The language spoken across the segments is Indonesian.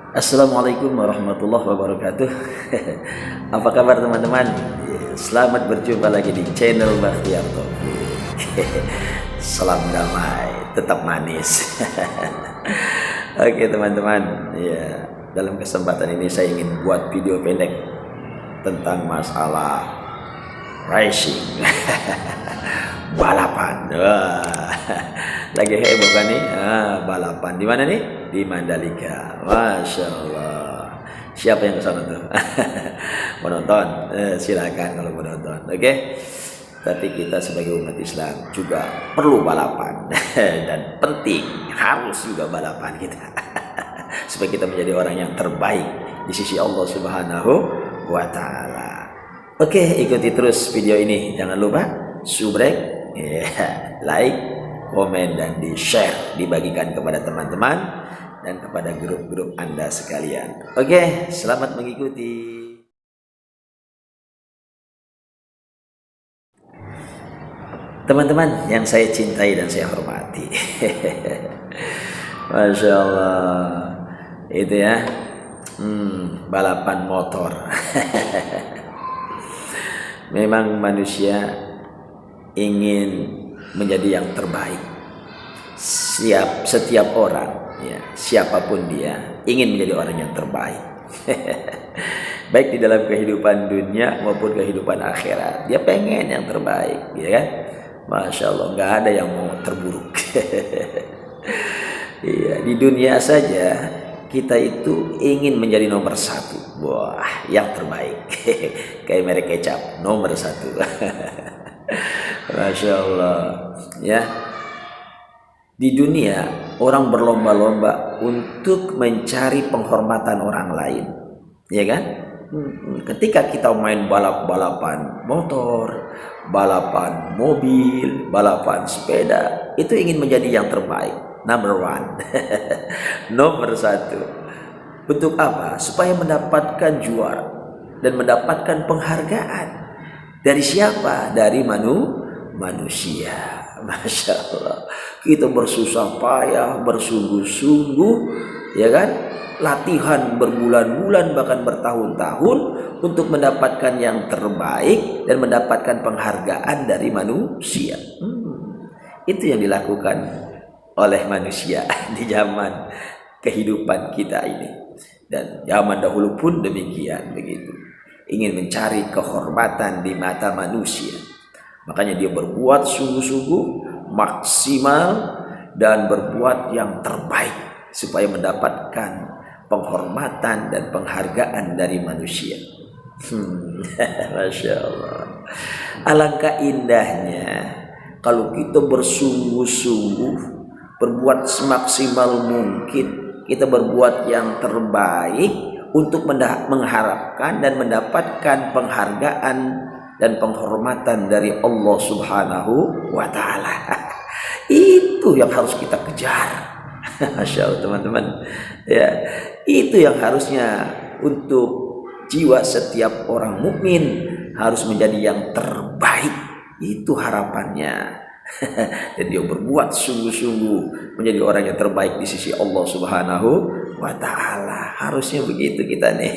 Assalamualaikum warahmatullahi wabarakatuh. Apa kabar teman-teman? Selamat berjumpa lagi di channel Bakhtiar Taufik. Salam damai, tetap manis. Oke teman-teman, ya dalam kesempatan ini saya ingin buat video pendek tentang masalah racing. Balapan. Wah, lagi heboh kan nih? Balapan di mana nih? Di Mandalika. Masya Allah. Siapa yang kesana tuh? Mau nonton? Silakan kalau mau nonton. Oke. Tapi kita sebagai umat Islam juga perlu balapan dan penting harus juga balapan kita supaya kita menjadi orang yang terbaik di sisi Allah Subhanahu wa Ta'ala. Oke, ikuti terus video ini. Jangan lupa subrek, like, komen, dan di-share, dibagikan kepada teman-teman dan kepada grup-grup Anda sekalian. Oke, selamat mengikuti. Teman-teman yang saya cintai dan saya hormati. Masya Allah. Itu ya, balapan motor. Memang manusia ingin menjadi yang terbaik. Setiap orang, ya, siapapun dia, ingin menjadi orang yang terbaik. Baik di dalam kehidupan dunia maupun kehidupan akhirat, dia pengen yang terbaik, ya kan? Masya Allah, nggak ada yang mau terburuk. Iya, di dunia saja kita itu ingin menjadi nomor satu. Wah, yang terbaik. Kayak merek kecap, nomor satu. Masya Allah, ya. Di dunia orang berlomba-lomba untuk mencari penghormatan orang lain, ya kan? Ketika kita main balap-balapan motor, balapan mobil, balapan sepeda, itu ingin menjadi yang terbaik, number one. Nomor satu. Untuk apa? Supaya mendapatkan juara dan mendapatkan penghargaan. Dari siapa? Dari manusia. Masya Allah. Kita bersusah payah, bersungguh-sungguh, ya kan? Latihan berbulan-bulan bahkan bertahun-tahun untuk mendapatkan yang terbaik dan mendapatkan penghargaan dari manusia. Itu yang dilakukan oleh manusia di zaman kehidupan kita ini, dan zaman dahulu pun demikian begitu. Ingin mencari kehormatan di mata manusia, makanya dia berbuat sungguh-sungguh, maksimal, dan berbuat yang terbaik supaya mendapatkan penghormatan dan penghargaan dari manusia. Masya Allah. Alangkah indahnya kalau kita bersungguh-sungguh, berbuat semaksimal mungkin, kita berbuat yang terbaik untuk mengharapkan dan mendapatkan penghargaan dan penghormatan dari Allah Subhanahu wa Ta'ala. Itu yang harus kita kejar. Masya Allah teman-teman, ya, itu yang harusnya untuk jiwa setiap orang mukmin, harus menjadi yang terbaik. Itu harapannya. Dan dia berbuat sungguh-sungguh menjadi orang yang terbaik di sisi Allah Subhanahu wa Ta'ala. Harusnya begitu kita nih.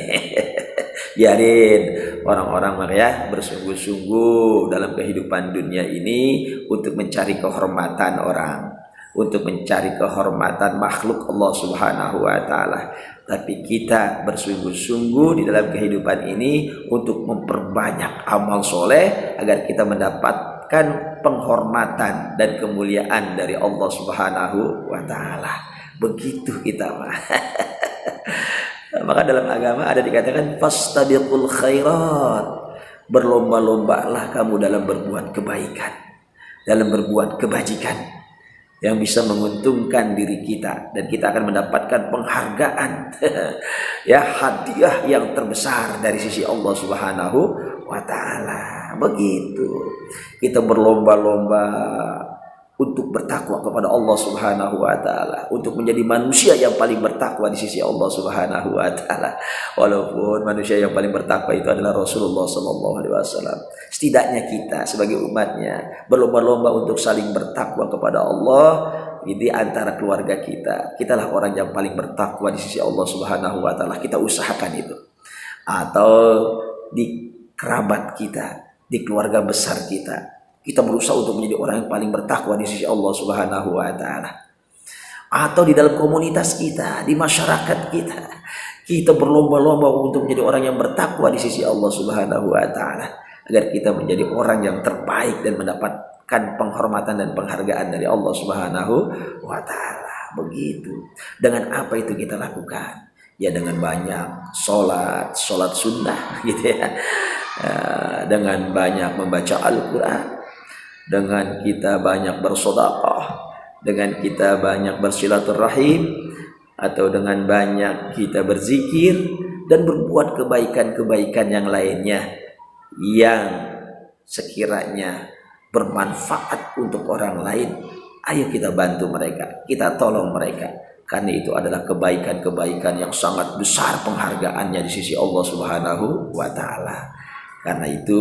Biarin orang-orang ya bersungguh-sungguh dalam kehidupan dunia ini untuk mencari kehormatan orang, untuk mencari kehormatan makhluk Allah Subhanahu wa Ta'ala. Tapi kita bersungguh-sungguh di dalam kehidupan ini untuk memperbanyak amal soleh agar kita mendapatkan penghormatan dan kemuliaan dari Allah Subhanahu wa Ta'ala. Begitu kita mah. Maka dalam agama ada dikatakan fastabiqul khairat, berlomba-lombalah kamu dalam berbuat kebaikan, dalam berbuat kebajikan yang bisa menguntungkan diri kita, dan kita akan mendapatkan penghargaan ya, hadiah yang terbesar dari sisi Allah Subhanahu wa Ta'ala. Begitu kita berlomba-lomba untuk bertakwa kepada Allah Subhanahu wa Ta'ala, untuk menjadi manusia yang paling bertakwa di sisi Allah Subhanahu wa Ta'ala. Walaupun manusia yang paling bertakwa itu adalah Rasulullah sallallahu alaihi wasallam, setidaknya kita sebagai umatnya berlomba-lomba untuk saling bertakwa kepada Allah, di antara keluarga kita, kitalah orang yang paling bertakwa di sisi Allah Subhanahu wa taala. Kita usahakan itu. Atau di kerabat kita, di keluarga besar kita berusaha untuk menjadi orang yang paling bertakwa di sisi Allah Subhanahu wa taala. Atau di dalam komunitas kita, di masyarakat kita berlomba-lomba untuk menjadi orang yang bertakwa di sisi Allah Subhanahu wa taala, agar kita menjadi orang yang terbaik dan mendapatkan penghormatan dan penghargaan dari Allah Subhanahu wa taala. Begitu. Dengan apa itu kita lakukan? Ya dengan banyak sholat sunnah gitu ya. Dengan banyak membaca Al-Quran, dengan kita banyak bersedekah, dengan kita banyak bersilaturahim, atau dengan banyak kita berzikir dan berbuat kebaikan-kebaikan yang lainnya yang sekiranya bermanfaat untuk orang lain. Ayo kita bantu mereka, kita tolong mereka, karena itu adalah kebaikan-kebaikan yang sangat besar penghargaannya di sisi Allah Subhanahu wa taala. Karena itu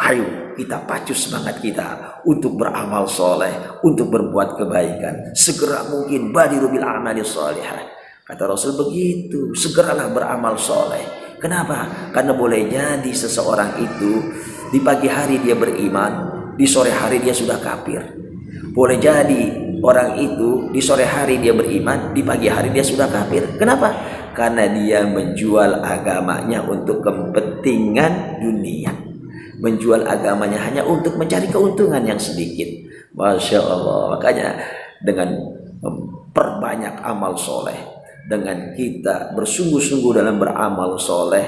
ayo kita pacu semangat kita untuk beramal soleh, untuk berbuat kebaikan. Segera mungkin badiru bil amali sholihah. Kata Rasul begitu, segeralah beramal soleh. Kenapa? Karena boleh jadi seseorang itu di pagi hari dia beriman, di sore hari dia sudah kafir. Boleh jadi orang itu di sore hari dia beriman, di pagi hari dia sudah kafir. Kenapa? Karena dia menjual agamanya untuk kepentingan dunia, menjual agamanya hanya untuk mencari keuntungan yang sedikit. Masya Allah. Makanya dengan memperbanyak amal soleh, dengan kita bersungguh-sungguh dalam beramal soleh,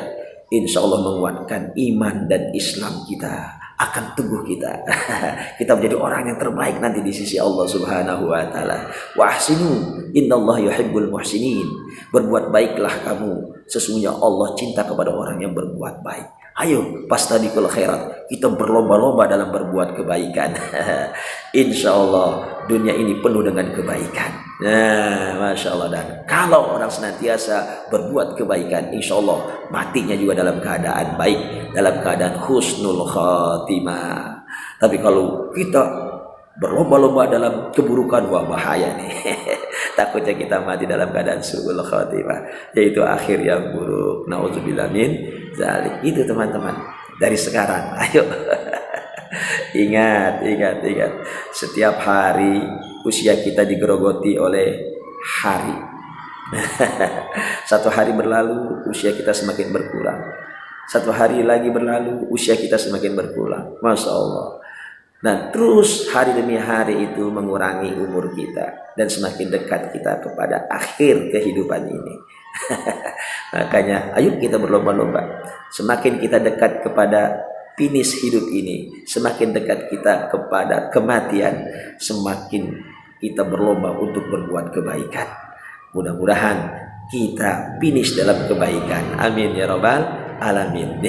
insya Allah menguatkan iman dan Islam kita, akan teguh kita. Kita menjadi orang yang terbaik nanti di sisi Allah Subhanahu wa taala. Wa ahsinu innallaha yuhibbul muhsinin. Berbuat baiklah kamu, sesungguhnya Allah cinta kepada orang yang berbuat baik. Ayo fastabiqul khairat, kita berlomba-lomba dalam berbuat kebaikan. Insya Allah dunia ini penuh dengan kebaikan. Nah, Masya Allah. Dan kalau orang senantiasa berbuat kebaikan, insya Allah matinya juga dalam keadaan baik, dalam keadaan husnul khatimah. Tapi kalau kita berlomba-lomba dalam keburukan, wah bahaya nih. Takutnya kita mati dalam keadaan su'ul khatimah, yaitu akhir yang buruk. Nauzubillah min zalik. Itu teman-teman, dari sekarang ayo ingat. Setiap hari usia kita digerogoti oleh hari. Satu hari berlalu, usia kita semakin berkurang. Satu hari lagi berlalu, usia kita semakin berkurang. Masya Allah. Nah, terus hari demi hari itu mengurangi umur kita, dan semakin dekat kita kepada akhir kehidupan ini. Makanya ayo kita berlomba-lomba. Semakin kita dekat kepada finish hidup ini, semakin dekat kita kepada kematian, semakin kita berlomba untuk berbuat kebaikan. Mudah-mudahan kita finish dalam kebaikan. Amin ya rabbal alamin.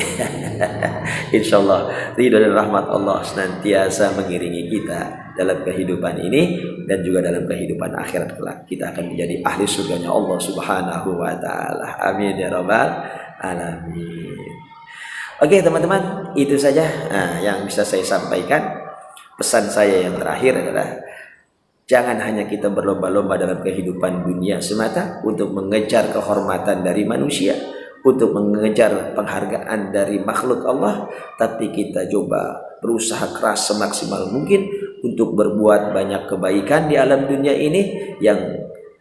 Insyaallah ridho dan rahmat Allah senantiasa mengiringi kita dalam kehidupan ini dan juga dalam kehidupan akhirat kelak. Kita akan menjadi ahli surganya Allah Subhanahu wa taala. Amin ya rabbal alamin. Oke teman-teman, itu saja yang bisa saya sampaikan. Pesan saya yang terakhir adalah jangan hanya kita berlomba-lomba dalam kehidupan dunia semata untuk mengejar kehormatan dari manusia, untuk mengejar penghargaan dari makhluk Allah, tapi kita coba berusaha keras semaksimal mungkin untuk berbuat banyak kebaikan di alam dunia ini, yang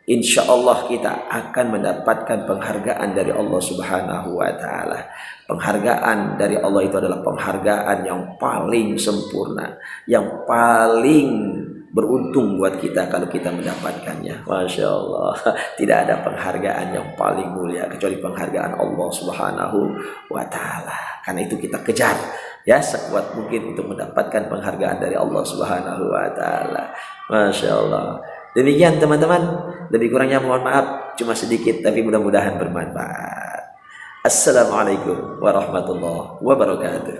insya Allah kita akan mendapatkan penghargaan dari Allah Subhanahu wa taala. Penghargaan dari Allah itu adalah penghargaan yang paling sempurna, yang paling beruntung buat kita kalau kita mendapatkannya. Masya Allah. Tidak ada penghargaan yang paling mulia kecuali penghargaan Allah Subhanahu wa taala. Karena itu kita kejar ya sekuat mungkin untuk mendapatkan penghargaan dari Allah Subhanahu wa taala. Masya Allah. Demikian teman-teman, lebih kurangnya mohon maaf, cuma sedikit tapi mudah-mudahan bermanfaat. Assalamualaikum warahmatullahi wabarakatuh.